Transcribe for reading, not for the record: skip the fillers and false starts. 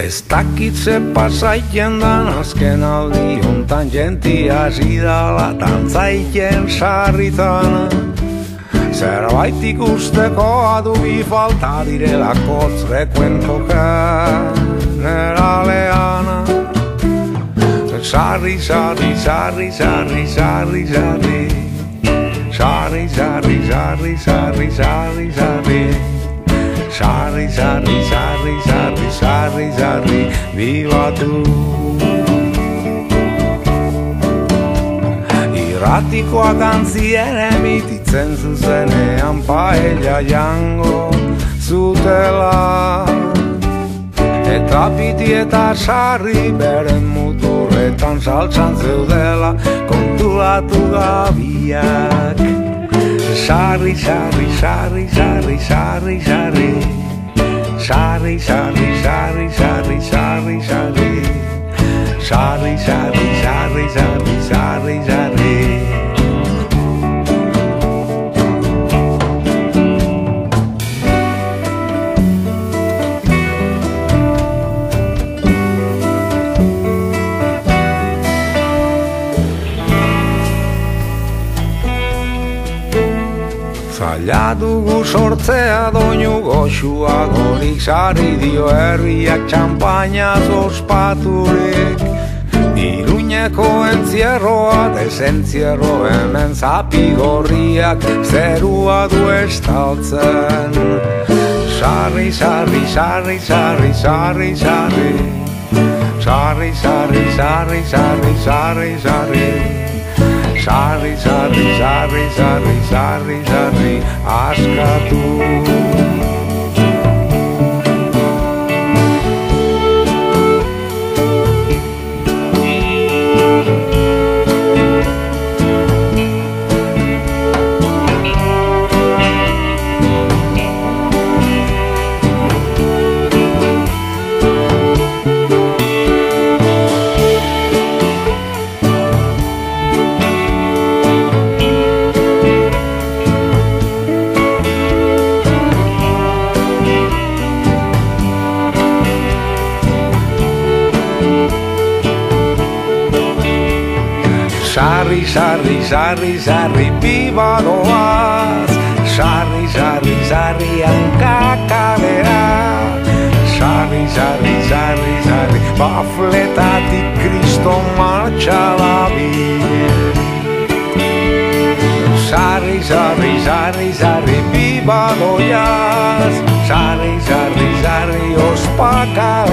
Ez dakit ze pasaiten dan azken aldi hontan jentia hasi dala tantzaiken sarritan. Zerbait ikusteko adubi falta direlako zrekuentoka neraleana. Sarri, sarri, sarri, sarri, sarri, sarri. Sarri, sarri, sarri, sarri, sarri, sarri. Sarri, sarri, sarri, sarri, sarri, sarri, bibatu. Irratikoak antzien emititzen zuzenean paella jango zutela. Eta piti eta sarri beren muturretan saltsan zeudela kontulatu gabiak. Sarri, sarri, sarri, sarri, sarri, sarri. Sarri, sarri, sarri, sarri, sarri, sarri. Sarri, sarri, sarri, sarri, sarri, sarri. Zaila dugu sortzea doinu goxua gorik sarri dio herriak txampainaz ospaturik. Iruñeko entzierroa desentzierro hemen zapigorriak zerua du estaltzen. Sarri, sarri, sarri, sarri, sarri, sarri. Sarri, sarri, sarri, sarri, sarri, sarri. Sarri, sarri, sarri, sarri, sarri, sarri, askatu. Sarri, sarri, sarri, sarri, pibadoaz. Sarri, sarri, sarri, hankakadera. Sarri, sarri, sarri, sarri, bafletatik kriston martxalabil. Sarri, sarri, sarri, sarri, pibadoaz. Sarri, sarri, sarri, ospakadera.